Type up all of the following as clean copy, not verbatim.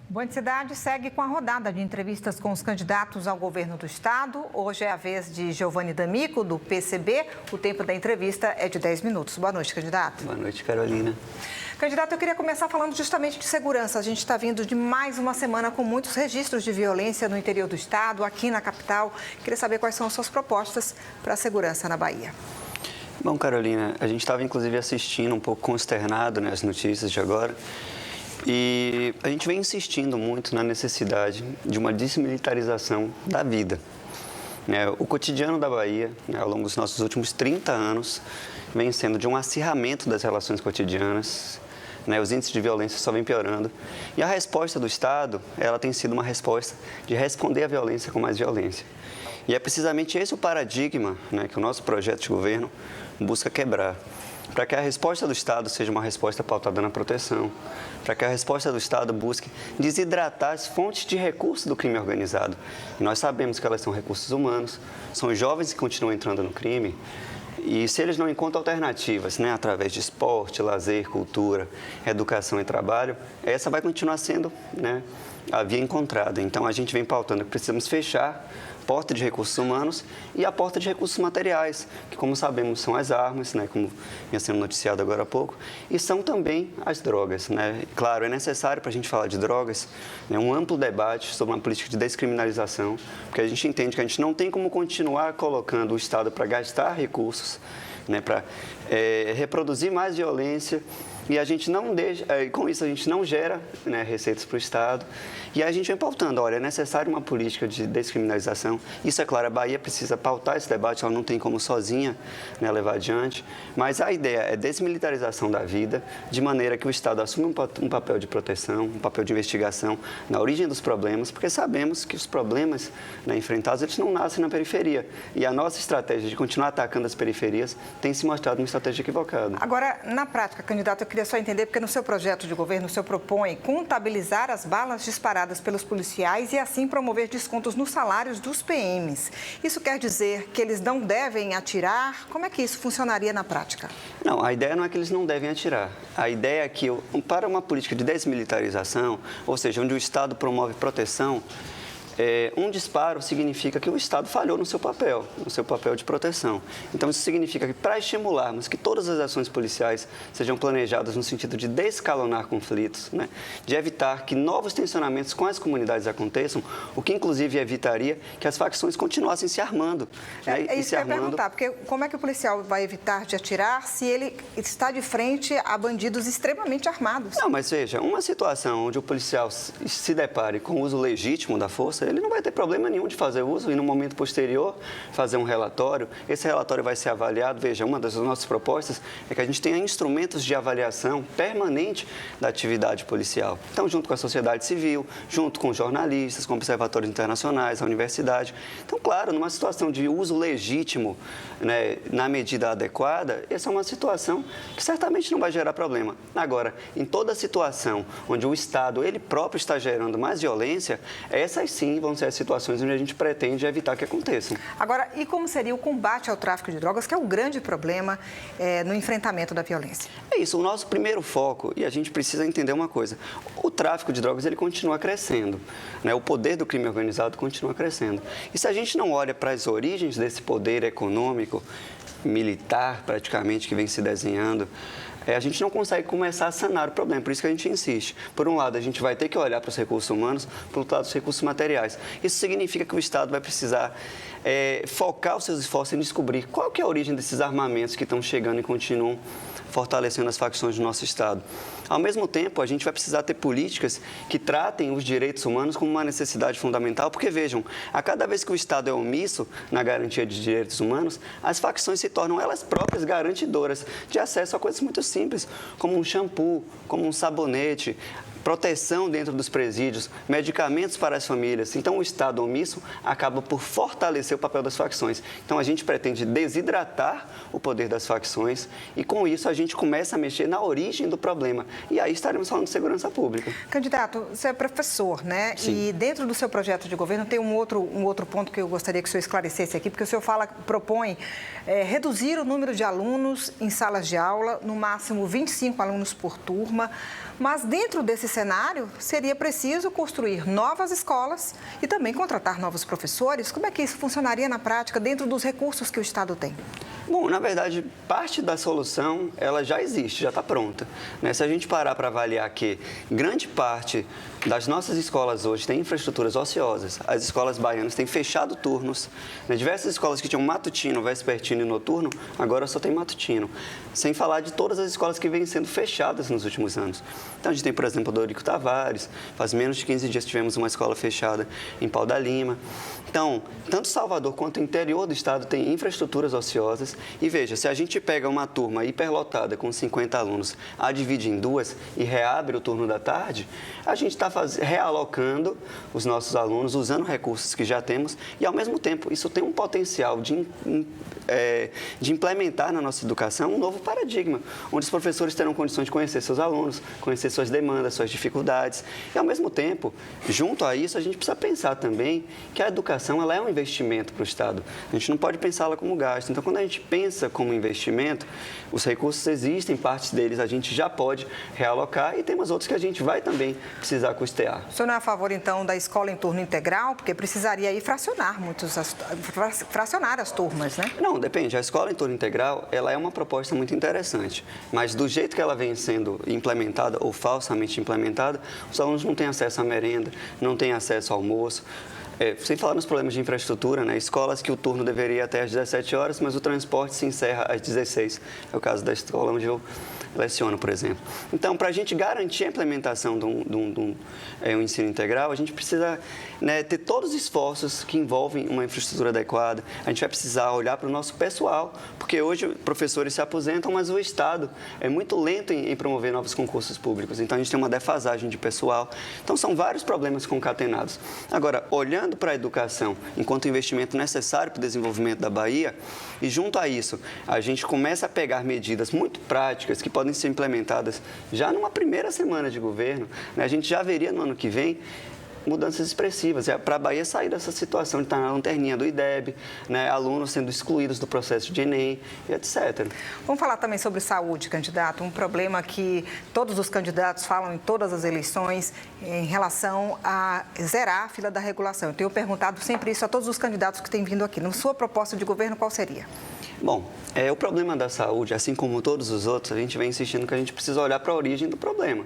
Boa Cidade segue com a rodada de entrevistas com os candidatos ao governo do estado. Hoje é a vez de Giovanni D'Amico, do PCB. O tempo da entrevista é de 10 minutos. Boa noite, candidato. Boa noite, Carolina. Candidato, eu queria começar falando justamente de segurança. A gente está vindo de mais uma semana com muitos registros de violência no interior do estado, aqui na capital. Queria saber quais são as suas propostas para a segurança na Bahia. Bom, Carolina, a gente estava inclusive assistindo um pouco consternado, as notícias de agora. E a gente vem insistindo muito na necessidade de uma desmilitarização da vida. O cotidiano da Bahia, ao longo dos nossos últimos 30 anos, vem sendo de um acirramento das relações cotidianas. Os índices de violência só vêm piorando. E a resposta do Estado, ela tem sido uma resposta de responder à violência com mais violência. E é precisamente esse o paradigma que o nosso projeto de governo busca quebrar. Para que a resposta do Estado seja uma resposta pautada na proteção, para que a resposta do Estado busque desidratar as fontes de recursos do crime organizado. E nós sabemos que elas são recursos humanos, são jovens que continuam entrando no crime, e se eles não encontram alternativas, através de esporte, lazer, cultura, educação e trabalho, essa vai continuar sendo a via encontrada. Então, a gente vem pautando que precisamos fechar a porta de recursos humanos e a porta de recursos materiais, que, como sabemos, são as armas, como vinha sendo noticiado agora há pouco, e são também as drogas. Claro, é necessário, para a gente falar de drogas, um amplo debate sobre uma política de descriminalização, porque a gente entende que a gente não tem como continuar colocando o Estado para gastar recursos, para reproduzir mais violência, e a gente não deixa, com isso a gente não gera receitas para o Estado. E a gente vem pautando, olha, é necessário uma política de descriminalização. Isso, é claro, a Bahia precisa pautar esse debate, ela não tem como sozinha levar adiante. Mas a ideia é desmilitarização da vida, de maneira que o Estado assuma um papel de proteção, um papel de investigação na origem dos problemas, porque sabemos que os problemas enfrentados, eles não nascem na periferia. E a nossa estratégia de continuar atacando as periferias tem se mostrado uma estratégia equivocada. Agora, na prática, candidato, eu queria só entender, porque no seu projeto de governo, o senhor propõe contabilizar as balas disparadas pelos policiais e assim promover descontos nos salários dos PMs. Isso quer dizer que eles não devem atirar? Como é que isso funcionaria na prática? Não, a ideia não é que eles não devem atirar. A ideia é que, para uma política de desmilitarização, ou seja, onde o Estado promove proteção, um disparo significa que o Estado falhou no seu papel de proteção. Então, isso significa que, para estimularmos que todas as ações policiais sejam planejadas no sentido de descalonar conflitos, de evitar que novos tensionamentos com as comunidades aconteçam, o que, inclusive, evitaria que as facções continuassem se armando. É isso que eu ia perguntar, porque como é que o policial vai evitar de atirar se ele está de frente a bandidos extremamente armados? Não, mas veja, uma situação onde o policial se depare com o uso legítimo da força, ele não vai ter problema nenhum de fazer uso e, no momento posterior, fazer um relatório. Esse relatório vai ser avaliado. Veja, uma das nossas propostas é que a gente tenha instrumentos de avaliação permanente da atividade policial. Então, junto com a sociedade civil, junto com jornalistas, com observatórios internacionais, a universidade. Então, claro, numa situação de uso legítimo, na medida adequada, essa é uma situação que certamente não vai gerar problema. Agora, em toda situação onde o Estado, ele próprio está gerando mais violência, essas sim vão ser as situações onde a gente pretende evitar que aconteçam. Agora, e como seria o combate ao tráfico de drogas, que é o grande problema no enfrentamento da violência? É isso, o nosso primeiro foco, e a gente precisa entender uma coisa, o tráfico de drogas, ele continua crescendo, o poder do crime organizado continua crescendo. E se a gente não olha para as origens desse poder econômico, militar, praticamente, que vem se desenhando, a gente não consegue começar a sanar o problema, por isso que a gente insiste. Por um lado, a gente vai ter que olhar para os recursos humanos, por outro lado, os recursos materiais. Isso significa que o Estado vai precisar focar os seus esforços em descobrir qual que é a origem desses armamentos que estão chegando e continuam fortalecendo as facções do nosso Estado. Ao mesmo tempo, a gente vai precisar ter políticas que tratem os direitos humanos como uma necessidade fundamental, porque, vejam, a cada vez que o Estado é omisso na garantia de direitos humanos, as facções se tornam elas próprias garantidoras de acesso a coisas muito simples, como um shampoo, como um sabonete, proteção dentro dos presídios, medicamentos para as famílias. Então, o Estado omisso acaba por fortalecer o papel das facções. Então, a gente pretende desidratar o poder das facções e, com isso, a gente começa a mexer na origem do problema. E aí estaremos falando de segurança pública. Candidato, você é professor, Sim. E dentro do seu projeto de governo tem um outro ponto que eu gostaria que o senhor esclarecesse aqui, porque o senhor propõe reduzir o número de alunos em salas de aula, no máximo 25 alunos por turma, mas dentro desse cenário, seria preciso construir novas escolas e também contratar novos professores. Como é que isso funcionaria na prática dentro dos recursos que o Estado tem? Bom, na verdade, parte da solução, ela já existe, já está pronta. Né? Se a gente parar para avaliar que grande parte das nossas escolas hoje tem infraestruturas ociosas, as escolas baianas têm fechado turnos, né? Diversas escolas que tinham matutino, vespertino e noturno, agora só tem matutino. Sem falar de todas as escolas que vêm sendo fechadas nos últimos anos. Então, a gente tem, por exemplo, o Dorico Tavares, faz menos de 15 dias tivemos uma escola fechada em Pau da Lima. Então, tanto Salvador quanto o interior do estado tem infraestruturas ociosas. E veja, se a gente pega uma turma hiperlotada com 50 alunos, a divide em duas e reabre o turno da tarde, a gente está realocando os nossos alunos, usando recursos que já temos e, ao mesmo tempo, isso tem um potencial de implementar na nossa educação um novo paradigma, onde os professores terão condições de conhecer seus alunos, conhecer suas demandas, suas dificuldades. E, ao mesmo tempo, junto a isso, a gente precisa pensar também que a educação ela é um investimento para o Estado. A gente não pode pensá-la como gasto. Então, quando a gente pensa como investimento, os recursos existem, partes deles a gente já pode realocar e temos outros que a gente vai também precisar custear. O senhor não é a favor, então, da escola em turno integral? Porque precisaria aí fracionar as turmas, né? Não, depende. A escola em turno integral, ela é uma proposta muito interessante, mas do jeito que ela vem sendo implementada ou falsamente implementada, os alunos não têm acesso à merenda, não têm acesso ao almoço. Sem falar nos problemas de infraestrutura, né? Escolas que o turno deveria ir até às 17 horas, mas o transporte se encerra às 16. É o caso da escola onde eu leciono, por exemplo. Então, para a gente garantir a implementação de um ensino integral, a gente precisa, né, ter todos os esforços que envolvem uma infraestrutura adequada. A gente vai precisar olhar para o nosso pessoal, porque hoje professores se aposentam, mas o Estado é muito lento em promover novos concursos públicos. Então, a gente tem uma defasagem de pessoal. Então, são vários problemas concatenados. Agora, olhando para a educação enquanto investimento necessário para o desenvolvimento da Bahia, e junto a isso, a gente começa a pegar medidas muito práticas que podem ser implementadas já numa primeira semana de governo, né? A gente já veria no ano que vem mudanças expressivas, para a Bahia sair dessa situação de estar na lanterninha do IDEB, né, alunos sendo excluídos do processo de Enem, e etc. Vamos falar também sobre saúde, candidato, um problema que todos os candidatos falam em todas as eleições em relação a zerar a fila da regulação. Eu tenho perguntado sempre isso a todos os candidatos que têm vindo aqui. Na sua proposta de governo, qual seria? Bom, o problema da saúde, assim como todos os outros, a gente vem insistindo que a gente precisa olhar para a origem do problema,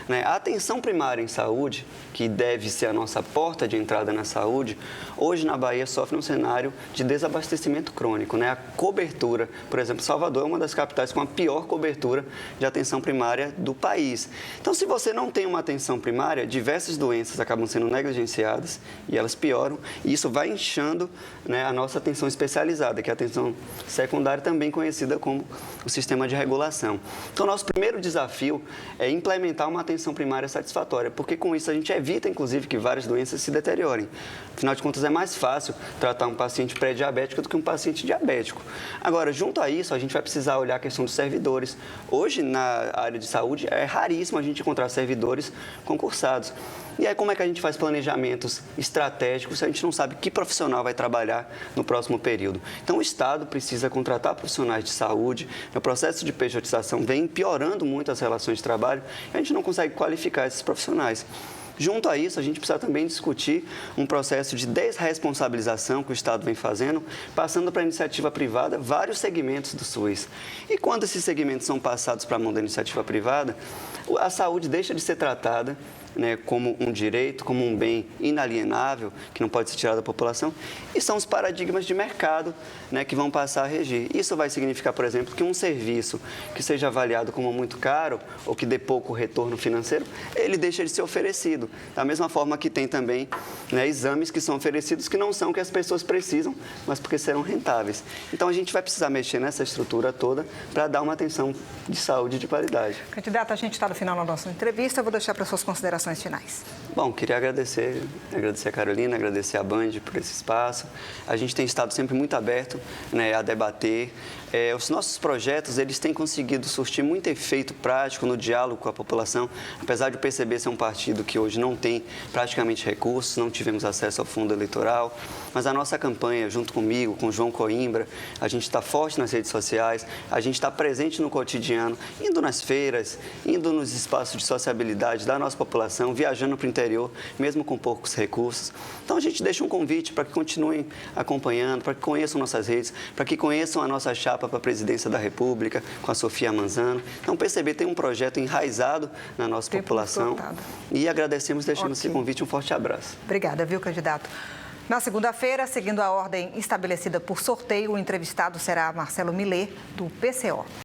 né? A atenção primária em saúde, que deve ser a nossa porta de entrada na saúde, hoje na Bahia sofre um cenário de desabastecimento crônico, né? A cobertura, por exemplo, Salvador é uma das capitais com a pior cobertura de atenção primária do país. Então, se você não tem uma atenção primária, diversas doenças acabam sendo negligenciadas e elas pioram, e isso vai inchando, né, a nossa atenção especializada, que é a atenção secundária, também conhecida como o sistema de regulação. Então, nosso primeiro desafio é implementar uma atenção primária satisfatória, porque com isso a gente evita, inclusive, que várias doenças se deteriorem. Afinal de contas, é mais fácil tratar um paciente pré-diabético do que um paciente diabético. Agora, junto a isso, a gente vai precisar olhar a questão dos servidores. Hoje, na área de saúde, é raríssimo a gente encontrar servidores concursados. E aí, como é que a gente faz planejamentos estratégicos se a gente não sabe que profissional vai trabalhar no próximo período? Então, o Estado precisa contratar profissionais de saúde. O processo de pejotização vem piorando muito as relações de trabalho e a gente não consegue qualificar esses profissionais. Junto a isso, a gente precisa também discutir um processo de desresponsabilização que o Estado vem fazendo, passando para a iniciativa privada vários segmentos do SUS. E quando esses segmentos são passados para a mão da iniciativa privada, a saúde deixa de ser tratada, né, como um direito, como um bem inalienável, que não pode ser tirado da população, e são os paradigmas de mercado, né, que vão passar a regir. Isso vai significar, por exemplo, que um serviço que seja avaliado como muito caro ou que dê pouco retorno financeiro, ele deixa de ser oferecido. Da mesma forma que tem também, né, exames que são oferecidos que não são o que as pessoas precisam, mas porque serão rentáveis. Então, a gente vai precisar mexer nessa estrutura toda para dar uma atenção de saúde de qualidade. Candidato, a gente está no final da nossa entrevista. Eu vou deixar para suas considerações finais. Bom, queria agradecer a Carolina, agradecer a Band por esse espaço. A gente tem estado sempre muito aberto, né, a debater. Os nossos projetos, eles têm conseguido surtir muito efeito prático no diálogo com a população, apesar de o PCB ser um partido que hoje não tem praticamente recursos, não tivemos acesso ao fundo eleitoral, mas a nossa campanha, junto comigo, com o João Coimbra, a gente está forte nas redes sociais, a gente está presente no cotidiano, indo nas feiras, indo nos espaços de sociabilidade da nossa população, viajando para o interior, mesmo com poucos recursos. Então, a gente deixa um convite para que continuem acompanhando, para que conheçam nossas redes, para que conheçam a nossa chapa para a presidência da República, com a Sofia Manzano. Então, o PCB tem um projeto enraizado na nossa população e agradecemos, deixando esse convite, um forte abraço. Obrigada, viu, candidato? Na segunda-feira, seguindo a ordem estabelecida por sorteio, o entrevistado será Marcelo Millet, do PCO.